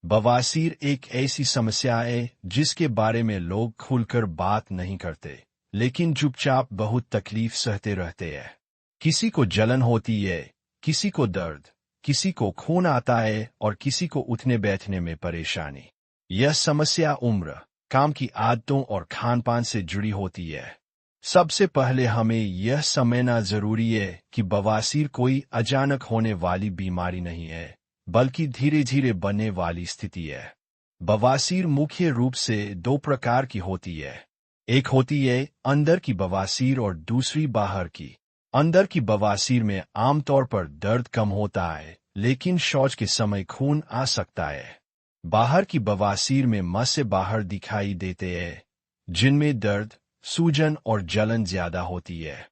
बवासीर एक ऐसी समस्या है जिसके बारे में लोग खुलकर बात नहीं करते, लेकिन चुपचाप बहुत तकलीफ सहते रहते हैं। किसी को जलन होती है, किसी को दर्द, किसी को खून आता है और किसी को उठने बैठने में परेशानी। यह समस्या उम्र, काम की आदतों और खान पान से जुड़ी होती है। सबसे पहले हमें यह समझना जरूरी है कि बवासीर कोई अचानक होने वाली बीमारी नहीं है, बल्कि धीरे धीरे बनने वाली स्थिति है। बवासीर मुख्य रूप से दो प्रकार की होती है। एक होती है अंदर की बवासीर और दूसरी बाहर की। अंदर की बवासीर में आमतौर पर दर्द कम होता है, लेकिन शौच के समय खून आ सकता है। बाहर की बवासीर में मस्से बाहर दिखाई देते हैं, जिनमें दर्द, सूजन और जलन ज्यादा होती है।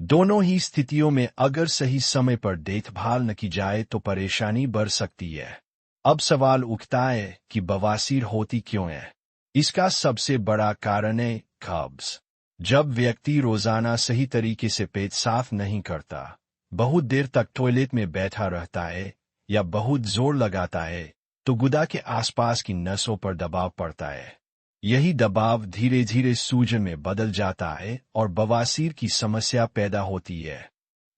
दोनों ही स्थितियों में अगर सही समय पर देखभाल न की जाए तो परेशानी बढ़ सकती है। अब सवाल उठता है कि बवासीर होती क्यों है। इसका सबसे बड़ा कारण है कब्ज। जब व्यक्ति रोजाना सही तरीके से पेट साफ नहीं करता, बहुत देर तक टॉयलेट में बैठा रहता है या बहुत जोर लगाता है, तो गुदा के आसपास की नसों पर दबाव पड़ता है। यही दबाव धीरे धीरे सूजन में बदल जाता है और बवासीर की समस्या पैदा होती है।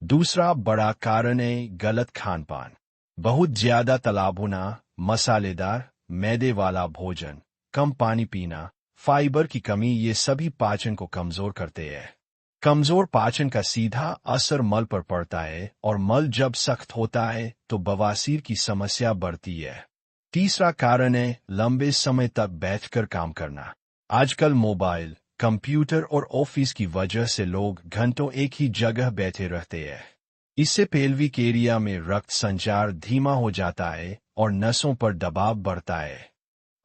दूसरा बड़ा कारण है गलत खानपान। बहुत ज्यादा तलाभुना, मसालेदार, मैदे वाला भोजन, कम पानी पीना, फाइबर की कमी, ये सभी पाचन को कमजोर करते हैं। कमजोर पाचन का सीधा असर मल पर पड़ता है और मल जब सख्त होता है तो बवासीर की समस्या बढ़ती है। तीसरा कारण है लंबे समय तक बैठकर काम करना। आजकल मोबाइल, कंप्यूटर और ऑफिस की वजह से लोग घंटों एक ही जगह बैठे रहते हैं। इससे पेल्विक एरिया में रक्त संचार धीमा हो जाता है और नसों पर दबाव बढ़ता है।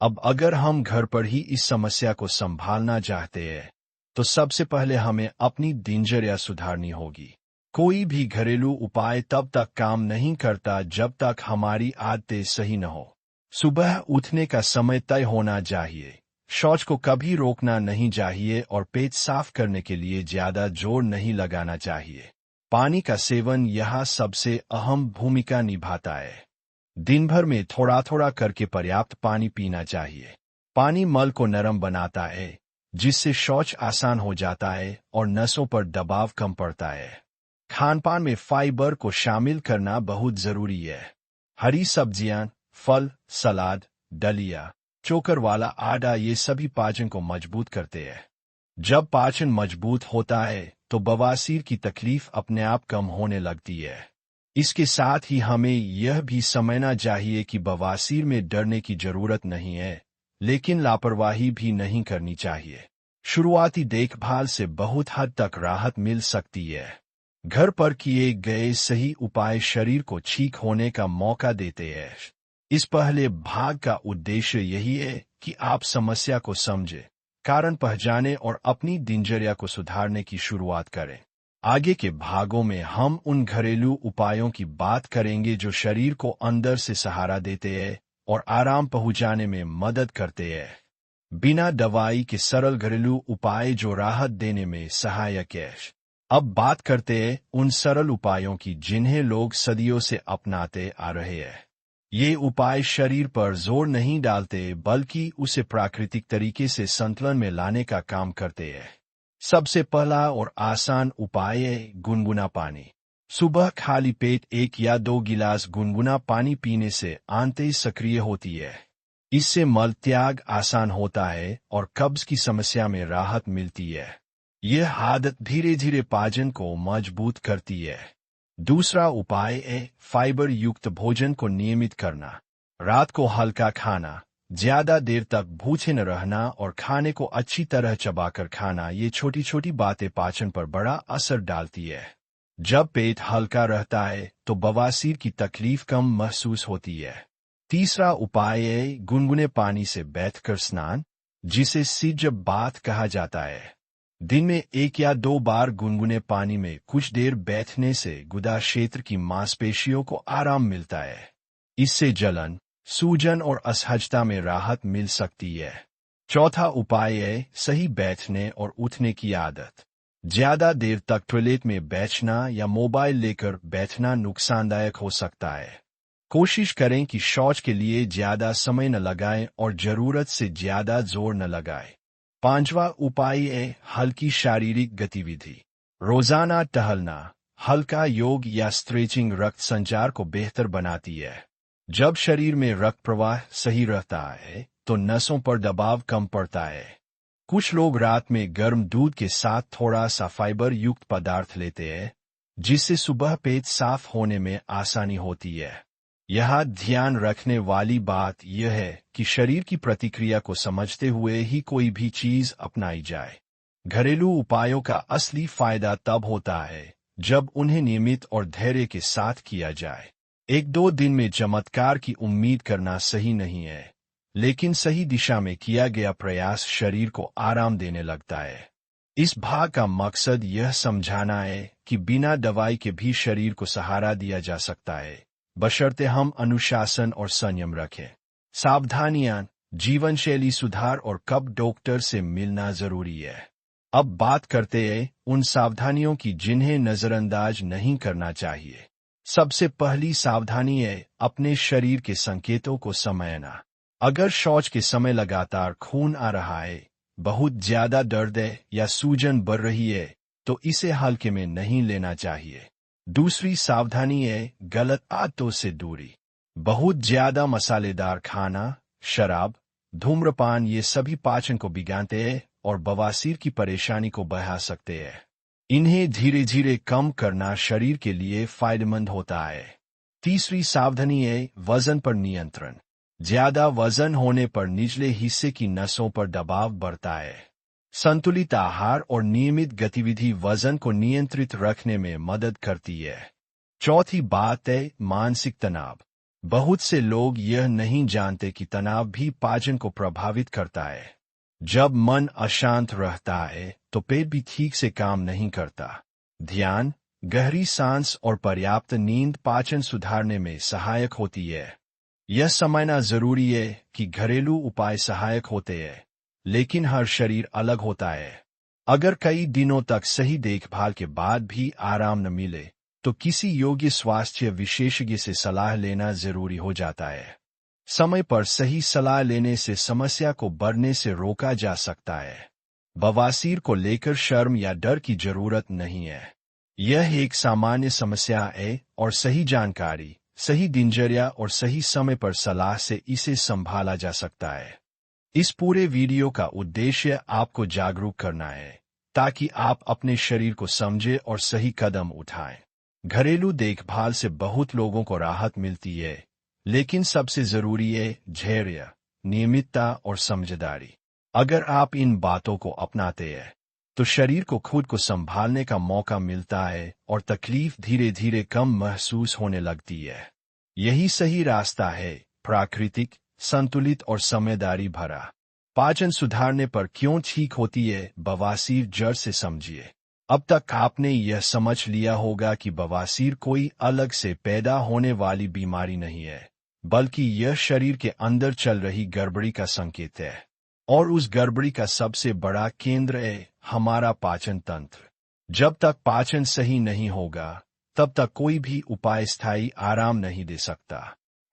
अब अगर हम घर पर ही इस समस्या को संभालना चाहते हैं, तो सबसे पहले हमें अपनी दिनचर्या सुधारनी होगी। कोई भी घरेलू उपाय तब तक काम नहीं करता जब तक हमारी आदतें सही न हो। सुबह उठने का समय तय होना चाहिए, शौच को कभी रोकना नहीं चाहिए और पेट साफ करने के लिए ज्यादा जोर नहीं लगाना चाहिए। पानी का सेवन यहाँ सबसे अहम भूमिका निभाता है। दिन भर में थोड़ा थोड़ा करके पर्याप्त पानी पीना चाहिए। पानी मल को नरम बनाता है, जिससे शौच आसान हो जाता है और नसों पर दबाव कम पड़ता है। खानपान में फाइबर को शामिल करना बहुत जरूरी है। हरी सब्जियां, फल, सलाद, दलिया, चोकर वाला आटा, ये सभी पाचन को मजबूत करते हैं। जब पाचन मजबूत होता है तो बवासीर की तकलीफ अपने आप कम होने लगती है। इसके साथ ही हमें यह भी समझना चाहिए कि बवासीर में डरने की जरूरत नहीं है, लेकिन लापरवाही भी नहीं करनी चाहिए। शुरुआती देखभाल से बहुत हद तक राहत मिल सकती है। घर पर किए गए सही उपाय शरीर को ठीक होने का मौका देते हैं। इस पहले भाग का उद्देश्य यही है कि आप समस्या को समझें, कारण पहचानें और अपनी दिनचर्या को सुधारने की शुरुआत करें। आगे के भागों में हम उन घरेलू उपायों की बात करेंगे जो शरीर को अंदर से सहारा देते हैं और आराम पहुंचाने में मदद करते हैं। बिना दवाई के सरल घरेलू उपाय जो राहत देने में सहायक है। अब बात करते हैं उन सरल उपायों की जिन्हें लोग सदियों से अपनाते आ रहे हैं। ये उपाय शरीर पर जोर नहीं डालते, बल्कि उसे प्राकृतिक तरीके से संतुलन में लाने का काम करते हैं। सबसे पहला और आसान उपाय है गुनगुना पानी। सुबह खाली पेट 1 या 2 गिलास गुनगुना पानी पीने से आंतें सक्रिय होती है। इससे मल त्याग आसान होता है और कब्ज की समस्या में राहत मिलती है। यह आदत धीरे धीरे पाचन को मजबूत करती है। दूसरा उपाय है फाइबर युक्त भोजन को नियमित करना। रात को हल्का खाना, ज्यादा देर तक भूखे न रहना और खाने को अच्छी तरह चबाकर खाना, ये छोटी छोटी बातें पाचन पर बड़ा असर डालती है। जब पेट हल्का रहता है तो बवासीर की तकलीफ कम महसूस होती है। तीसरा उपाय है गुनगुने पानी से बैठकर स्नान, जिसे सिज बाथ कहा जाता है। दिन में 1 या 2 बार गुनगुने पानी में कुछ देर बैठने से गुदा क्षेत्र की मांसपेशियों को आराम मिलता है। इससे जलन, सूजन और असहजता में राहत मिल सकती है। चौथा उपाय है सही बैठने और उठने की आदत। ज्यादा देर तक टॉयलेट में बैठना या मोबाइल लेकर बैठना नुकसानदायक हो सकता है। कोशिश करें कि शौच के लिए ज्यादा समय न लगाएं और जरूरत से ज्यादा जोर न लगाएं। पांचवा उपाय है हल्की शारीरिक गतिविधि। रोजाना टहलना, हल्का योग या स्ट्रेचिंग रक्त संचार को बेहतर बनाती है। जब शरीर में रक्त प्रवाह सही रहता है तो नसों पर दबाव कम पड़ता है। कुछ लोग रात में गर्म दूध के साथ थोड़ा सा फाइबर युक्त पदार्थ लेते हैं, जिससे सुबह पेट साफ होने में आसानी होती है। यह ध्यान रखने वाली बात यह है कि शरीर की प्रतिक्रिया को समझते हुए ही कोई भी चीज अपनाई जाए। घरेलू उपायों का असली फायदा तब होता है जब उन्हें नियमित और धैर्य के साथ किया जाए। एक दो दिन में चमत्कार की उम्मीद करना सही नहीं है, लेकिन सही दिशा में किया गया प्रयास शरीर को आराम देने लगता है। इस भाग का मकसद यह समझाना है कि बिना दवाई के भी शरीर को सहारा दिया जा सकता है, बशर्ते हम अनुशासन और संयम रखें। सावधानियां, जीवन शैली सुधार और कब डॉक्टर से मिलना जरूरी है। अब बात करते हैं उन सावधानियों की जिन्हें नजरअंदाज नहीं करना चाहिए। सबसे पहली सावधानी है अपने शरीर के संकेतों को समझना। अगर शौच के समय लगातार खून आ रहा है, बहुत ज्यादा दर्द है या सूजन बढ़ रही है, तो इसे हल्के में नहीं लेना चाहिए। दूसरी सावधानी है गलत आदतों से दूरी। बहुत ज्यादा मसालेदार खाना, शराब, धूम्रपान ये सभी पाचन को बिगाड़ते हैं और बवासीर की परेशानी को बढ़ा सकते हैं। इन्हें धीरे धीरे कम करना शरीर के लिए फायदेमंद होता है। तीसरी सावधानी है वजन पर नियंत्रण। ज्यादा वजन होने पर निचले हिस्से की नसों पर दबाव बढ़ता है। संतुलित आहार और नियमित गतिविधि वजन को नियंत्रित रखने में मदद करती है। चौथी बात है मानसिक तनाव। बहुत से लोग यह नहीं जानते कि तनाव भी पाचन को प्रभावित करता है। जब मन अशांत रहता है तो पेट भी ठीक से काम नहीं करता। ध्यान, गहरी सांस और पर्याप्त नींद पाचन सुधारने में सहायक होती है। यह समझना जरूरी है कि घरेलू उपाय सहायक होते हैं, लेकिन हर शरीर अलग होता है। अगर कई दिनों तक सही देखभाल के बाद भी आराम न मिले, तो किसी योग्य स्वास्थ्य विशेषज्ञ से सलाह लेना जरूरी हो जाता है। समय पर सही सलाह लेने से समस्या को बढ़ने से रोका जा सकता है। बवासीर को लेकर शर्म या डर की जरूरत नहीं है। यह एक सामान्य समस्या है और सही जानकारी, सही दिनचर्या और सही समय पर सलाह से इसे संभाला जा सकता है। इस पूरे वीडियो का उद्देश्य आपको जागरूक करना है, ताकि आप अपने शरीर को समझें और सही कदम उठाएं। घरेलू देखभाल से बहुत लोगों को राहत मिलती है, लेकिन सबसे जरूरी है धैर्य, नियमितता और समझदारी। अगर आप इन बातों को अपनाते हैं, तो शरीर को खुद को संभालने का मौका मिलता है और तकलीफ धीरे धीरे कम महसूस होने लगती है। यही सही रास्ता है, प्राकृतिक, संतुलित और समझदारी भरा। पाचन सुधारने पर क्यों ठीक होती है, बवासीर जड़ से समझिए। अब तक आपने यह समझ लिया होगा कि बवासीर कोई अलग से पैदा होने वाली बीमारी नहीं है, बल्कि यह शरीर के अंदर चल रही गड़बड़ी का संकेत है। और उस गड़बड़ी का सबसे बड़ा केंद्र है हमारा पाचन तंत्र। जब तक पाचन सही नहीं होगा, तब तक कोई भी उपाय स्थायी आराम नहीं दे सकता।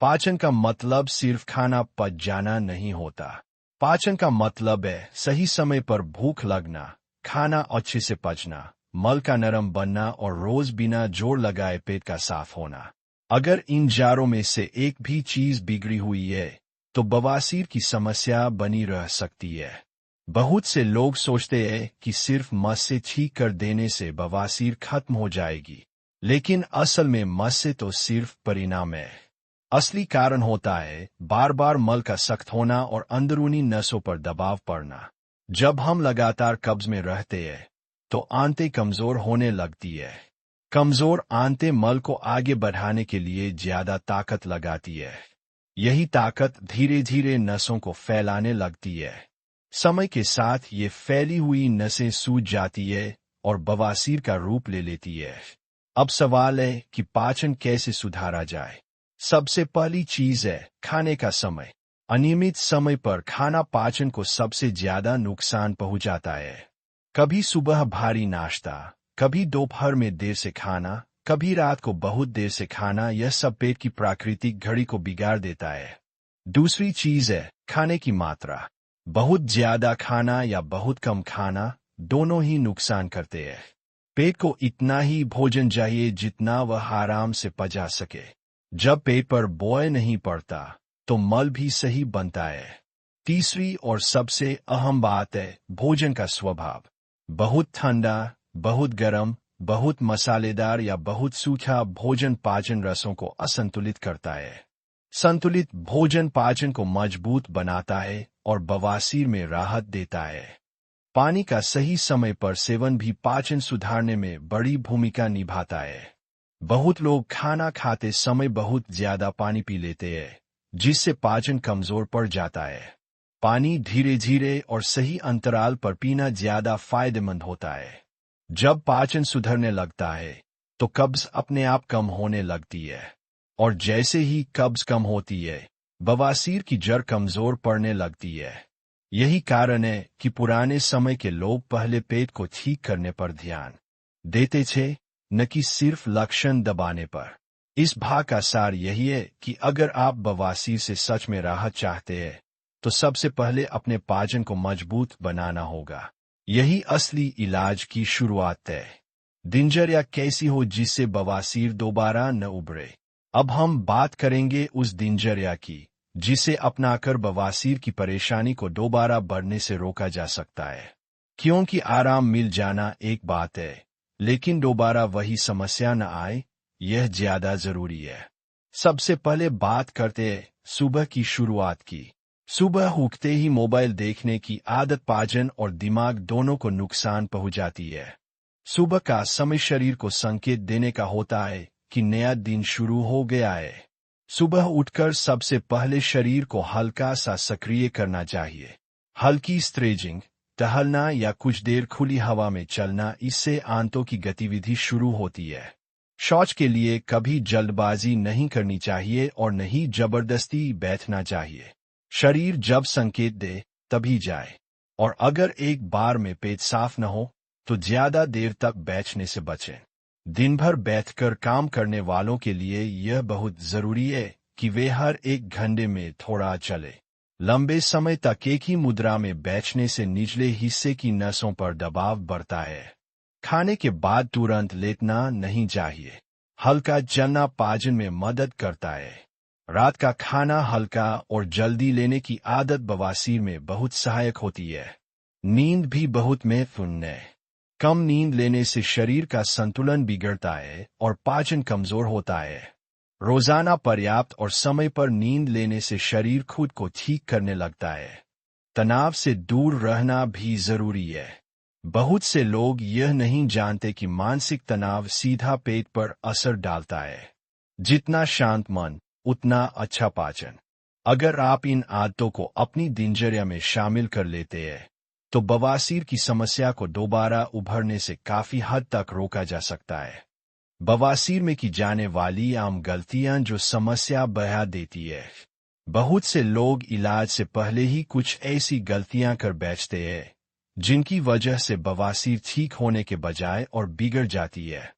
पाचन का मतलब सिर्फ खाना पच जाना नहीं होता। पाचन का मतलब है सही समय पर भूख लगना, खाना अच्छे से पचना, मल का नरम बनना और रोज बिना जोर लगाए पेट का साफ होना। अगर इन चारों में से एक भी चीज बिगड़ी हुई है, तो बवासीर की समस्या बनी रह सकती है। बहुत से लोग सोचते हैं कि सिर्फ मस से ठीक कर देने से बवासीर खत्म हो जाएगी, लेकिन असल में मस से तो सिर्फ परिणाम है। असली कारण होता है बार बार मल का सख्त होना और अंदरूनी नसों पर दबाव पड़ना। जब हम लगातार कब्ज में रहते हैं, तो आंतें कमजोर होने लगती है। कमजोर आंतें मल को आगे बढ़ाने के लिए ज्यादा ताकत लगाती है। यही ताकत धीरे धीरे नसों को फैलाने लगती है। समय के साथ ये फैली हुई नसें सूज जाती है और बवासीर का रूप ले लेती है। अब सवाल है कि पाचन कैसे सुधारा जाए। सबसे पहली चीज है खाने का समय। अनियमित समय पर खाना पाचन को सबसे ज्यादा नुकसान पहुंचाता है। कभी सुबह भारी नाश्ता, कभी दोपहर में देर से खाना, कभी रात को बहुत देर से खाना, यह सब पेट की प्राकृतिक घड़ी को बिगाड़ देता है। दूसरी चीज है खाने की मात्रा। बहुत ज्यादा खाना या बहुत कम खाना दोनों ही नुकसान करते हैं। पेट को इतना ही भोजन चाहिए जितना वह आराम से पचा सके। जब पेट पर बोझ नहीं पड़ता तो मल भी सही बनता है। तीसरी और सबसे अहम बात है भोजन का स्वभाव। बहुत ठंडा, बहुत गर्म, बहुत मसालेदार या बहुत सूखा भोजन पाचन रसों को असंतुलित करता है। संतुलित भोजन पाचन को मजबूत बनाता है और बवासीर में राहत देता है। पानी का सही समय पर सेवन भी पाचन सुधारने में बड़ी भूमिका निभाता है। बहुत लोग खाना खाते समय बहुत ज्यादा पानी पी लेते हैं, जिससे पाचन कमजोर पड़ जाता है। पानी धीरे धीरे और सही अंतराल पर पीना ज्यादा फायदेमंद होता है। जब पाचन सुधरने लगता है तो कब्ज अपने आप कम होने लगती है, और जैसे ही कब्ज कम होती है बवासीर की जड़ कमजोर पड़ने लगती है। यही कारण है कि पुराने समय के लोग पहले पेट को ठीक करने पर ध्यान देते थे, न कि सिर्फ लक्षण दबाने पर। इस भाग का सार यही है कि अगर आप बवासीर से सच में राहत चाहते हैं तो सबसे पहले अपने पाचन को मजबूत बनाना होगा। यही असली इलाज की शुरुआत है। दिनचर्या कैसी हो जिससे बवासीर दोबारा न उभरे। अब हम बात करेंगे उस दिनचर्या की जिसे अपनाकर बवासीर की परेशानी को दोबारा बढ़ने से रोका जा सकता है। क्योंकि आराम मिल जाना एक बात है, लेकिन दोबारा वही समस्या न आए, यह ज्यादा जरूरी है। सबसे पहले बात करते हैं सुबह की शुरुआत की। सुबह उठते ही मोबाइल देखने की आदत पाचन और दिमाग दोनों को नुकसान पहुंचाती है। सुबह का समय शरीर को संकेत देने का होता है कि नया दिन शुरू हो गया है। सुबह उठकर सबसे पहले शरीर को हल्का सा सक्रिय करना चाहिए। हल्की स्ट्रेचिंग, टहलना या कुछ देर खुली हवा में चलना, इससे आंतों की गतिविधि शुरू होती है। शौच के लिए कभी जल्दबाजी नहीं करनी चाहिए और नहीं जबरदस्ती बैठना चाहिए। शरीर जब संकेत दे तभी जाए, और अगर एक बार में पेट साफ न हो तो ज्यादा देर तक बैठने से बचें। दिन भर बैठकर काम करने वालों के लिए यह बहुत जरूरी है कि वे हर एक घंटे में थोड़ा चले। लंबे समय तक एक ही मुद्रा में बैठने से निचले हिस्से की नसों पर दबाव बढ़ता है। खाने के बाद तुरंत लेटना नहीं चाहिए। हल्का चलना पाचन में मदद करता है। रात का खाना हल्का और जल्दी लेने की आदत बवासीर में बहुत सहायक होती है। नींद भी बहुत महत्वपूर्ण है। कम नींद लेने से शरीर का संतुलन बिगड़ता है और पाचन कमजोर होता है। रोजाना पर्याप्त और समय पर नींद लेने से शरीर खुद को ठीक करने लगता है। तनाव से दूर रहना भी जरूरी है। बहुत से लोग यह नहीं जानते कि मानसिक तनाव सीधा पेट पर असर डालता है। जितना शांत मन उतना अच्छा पाचन। अगर आप इन आदतों को अपनी दिनचर्या में शामिल कर लेते हैं तो बवासीर की समस्या को दोबारा उभरने से काफी हद तक रोका जा सकता है। बवासीर में की जाने वाली आम गलतियां जो समस्या बढ़ा देती है। बहुत से लोग इलाज से पहले ही कुछ ऐसी गलतियां कर बैठते हैं जिनकी वजह से बवासीर ठीक होने के बजाय और बिगड़ जाती है।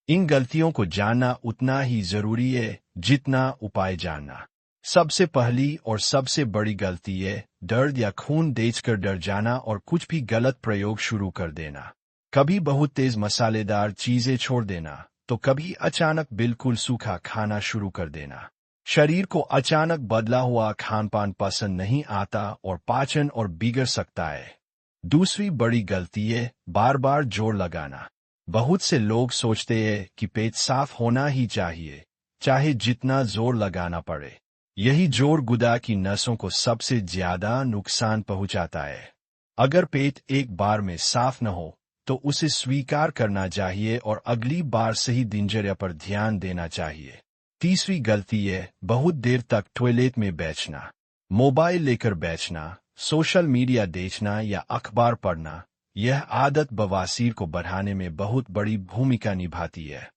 इन गलतियों को जानना उतना ही जरूरी है जितना उपाय जानना। सबसे पहली और सबसे बड़ी गलती है दर्द या खून देखकर डर जाना और कुछ भी गलत प्रयोग शुरू कर देना। कभी बहुत तेज मसालेदार चीजें छोड़ देना तो कभी अचानक बिल्कुल सूखा खाना शुरू कर देना। शरीर को अचानक बदला हुआ खानपान पसंद नहीं आता और पाचन और बिगड़ सकता है। दूसरी बड़ी गलती है बार बार जोर लगाना। बहुत से लोग सोचते हैं कि पेट साफ होना ही चाहिए, चाहे जितना जोर लगाना पड़े। यही जोर गुदा की नसों को सबसे ज्यादा नुकसान पहुंचाता है। अगर पेट एक बार में साफ न हो तो उसे स्वीकार करना चाहिए और अगली बार सही दिनचर्या पर ध्यान देना चाहिए। तीसरी गलती है बहुत देर तक टॉयलेट में बैठना। मोबाइल लेकर बैठना, सोशल मीडिया देखना या अखबार पढ़ना, यह आदत बवासीर को बढ़ाने में बहुत बड़ी भूमिका निभाती है।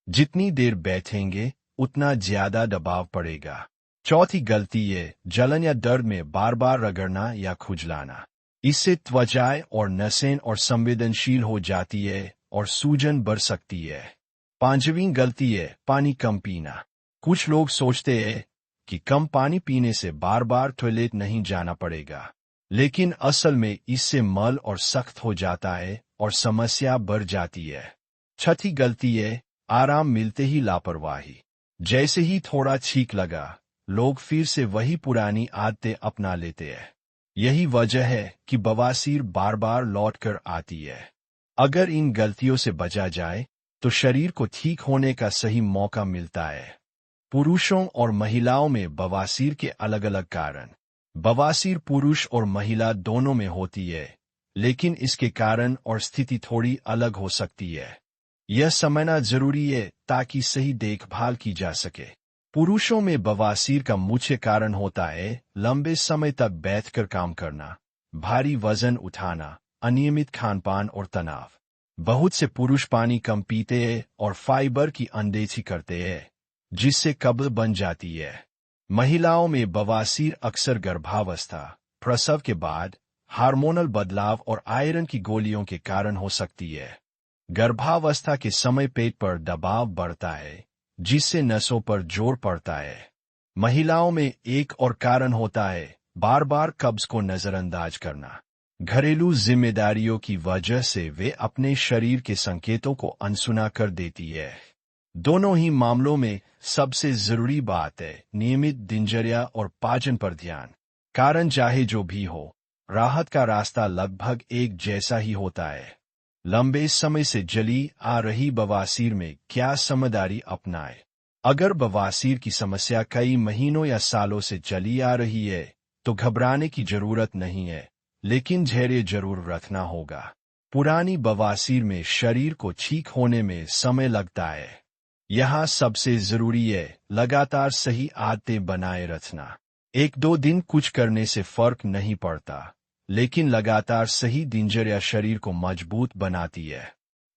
जितनी देर बैठेंगे उतना ज्यादा दबाव पड़ेगा। चौथी गलती है जलन या दर्द में बार बार रगड़ना या खुजलाना। इससे त्वचा और नसें और संवेदनशील हो जाती है और सूजन बढ़ सकती है। पांचवीं गलती है पानी कम पीना। कुछ लोग सोचते हैं कि कम पानी पीने से बार बार टॉयलेट नहीं जाना पड़ेगा, लेकिन असल में इससे मल और सख्त हो जाता है और समस्या बढ़ जाती है। छठी गलती है आराम मिलते ही लापरवाही। जैसे ही थोड़ा छींक लगा, लोग फिर से वही पुरानी आदतें अपना लेते हैं। यही वजह है कि बवासीर बार बार लौट कर आती है। अगर इन गलतियों से बचा जाए तो शरीर को ठीक होने का सही मौका मिलता है। पुरुषों और महिलाओं में बवासीर के अलग अलग कारण। बवासीर पुरुष और महिला दोनों में होती है, लेकिन इसके कारण और स्थिति थोड़ी अलग हो सकती है। यह समझना जरूरी है ताकि सही देखभाल की जा सके। पुरुषों में बवासीर का मुख्य कारण होता है लंबे समय तक बैठकर काम करना, भारी वजन उठाना, अनियमित खानपान और तनाव। बहुत से पुरुष पानी कम पीते हैं और फाइबर की अनदेखी करते हैं, जिससे कब्ज बन जाती है। महिलाओं में बवासीर अक्सर गर्भावस्था, प्रसव के बाद, हार्मोनल बदलाव और आयरन की गोलियों के कारण हो सकती है। गर्भावस्था के समय पेट पर दबाव बढ़ता है, जिससे नसों पर जोर पड़ता है। महिलाओं में एक और कारण होता है बार बार कब्ज को नजरअंदाज करना। घरेलू जिम्मेदारियों की वजह से वे अपने शरीर के संकेतों को अनसुना कर देती है। दोनों ही मामलों में सबसे जरूरी बात है नियमित दिनचर्या और पाचन पर ध्यान। कारण चाहे जो भी हो, राहत का रास्ता लगभग एक जैसा ही होता है। लंबे समय से चली आ रही बवासीर में क्या समझदारी अपनाएं? अगर बवासीर की समस्या कई महीनों या सालों से चली आ रही है तो घबराने की जरूरत नहीं है, लेकिन धैर्य जरूर रखना होगा। पुरानी बवासीर में शरीर को ठीक होने में समय लगता है। यहाँ सबसे जरूरी है लगातार सही आदतें बनाए रखना। एक दो दिन कुछ करने से फर्क नहीं पड़ता, लेकिन लगातार सही दिनचर्या शरीर को मजबूत बनाती है।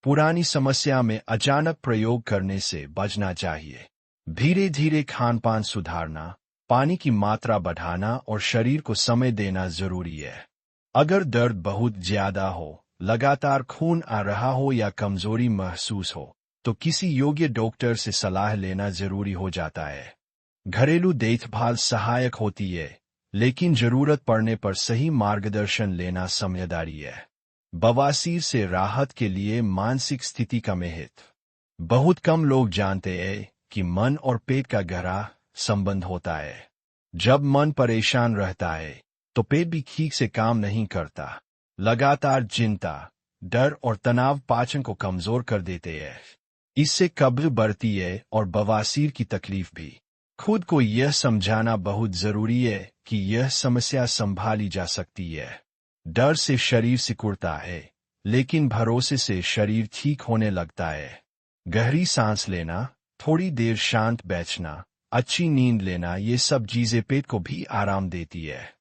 पुरानी समस्या में अचानक प्रयोग करने से बचना चाहिए। धीरे धीरे खानपान सुधारना, पानी की मात्रा बढ़ाना और शरीर को समय देना जरूरी है। अगर दर्द बहुत ज्यादा हो, लगातार खून आ रहा हो या कमजोरी महसूस हो, तो किसी योग्य डॉक्टर से सलाह लेना जरूरी हो जाता है। घरेलू देखभाल सहायक होती है, लेकिन जरूरत पड़ने पर सही मार्गदर्शन लेना समझदारी है। बवासीर से राहत के लिए मानसिक स्थिति का महत्व। बहुत कम लोग जानते हैं कि मन और पेट का गहरा संबंध होता है। जब मन परेशान रहता है तो पेट भी ठीक से काम नहीं करता। लगातार चिंता, डर और तनाव पाचन को कमजोर कर देते हैं। इससे कब्ज बढ़ती है और बवासीर की तकलीफ भी। खुद को यह समझाना बहुत जरूरी है कि यह समस्या संभाली जा सकती है। डर से शरीर सिकुड़ता है, लेकिन भरोसे से शरीर ठीक होने लगता है। गहरी सांस लेना, थोड़ी देर शांत बैठना, अच्छी नींद लेना, ये सब चीजें पेट को भी आराम देती है।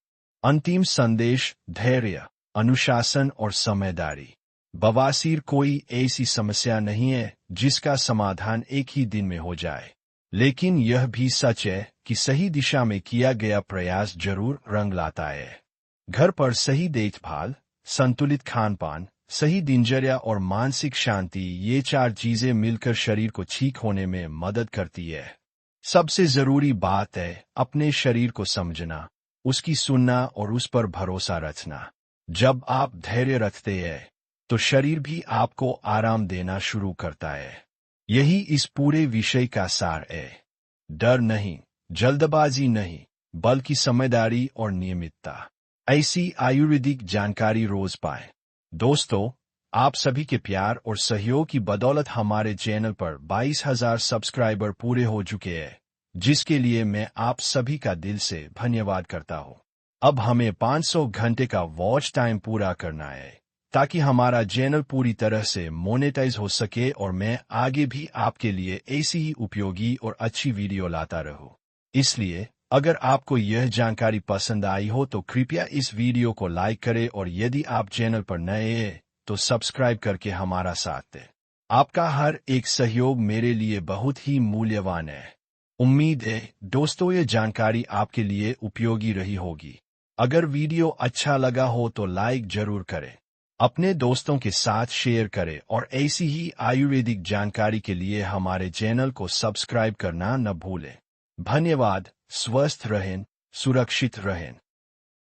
अंतिम संदेश धैर्य, अनुशासन और समझदारी। बवासीर कोई ऐसी समस्या नहीं है जिसका समाधान एक ही दिन में हो जाए, लेकिन यह भी सच है कि सही दिशा में किया गया प्रयास जरूर रंग लाता है। घर पर सही देखभाल, संतुलित खानपान, सही दिनचर्या और मानसिक शांति, ये चार चीजें मिलकर शरीर को ठीक होने में मदद करती है। सबसे जरूरी बात है अपने शरीर को समझना, उसकी सुनना और उस पर भरोसा रखना। जब आप धैर्य रखते हैं तो शरीर भी आपको आराम देना शुरू करता है। यही इस पूरे विषय का सार है। डर नहीं, जल्दबाजी नहीं, बल्कि समझदारी और नियमितता। ऐसी आयुर्वेदिक जानकारी रोज पाएं। दोस्तों, आप सभी के प्यार और सहयोग की बदौलत हमारे चैनल पर 22,000 सब्सक्राइबर पूरे हो चुके हैं, जिसके लिए मैं आप सभी का दिल से धन्यवाद करता हूं। अब हमें 500 घंटे का वॉच टाइम पूरा करना है, ताकि हमारा चैनल पूरी तरह से मोनेटाइज हो सके और मैं आगे भी आपके लिए ऐसी ही उपयोगी और अच्छी वीडियो लाता रहूं। इसलिए अगर आपको यह जानकारी पसंद आई हो तो कृपया इस वीडियो को लाइक करें और यदि आप चैनल पर नए हैं तो सब्सक्राइब करके हमारा साथ दें। आपका हर एक सहयोग मेरे लिए बहुत ही मूल्यवान है। उम्मीद है दोस्तों ये जानकारी आपके लिए उपयोगी रही होगी। अगर वीडियो अच्छा लगा हो तो लाइक जरूर करें। अपने दोस्तों के साथ शेयर करें और ऐसी ही आयुर्वेदिक जानकारी के लिए हमारे चैनल को सब्सक्राइब करना न भूलें। धन्यवाद। स्वस्थ रहें, सुरक्षित रहें।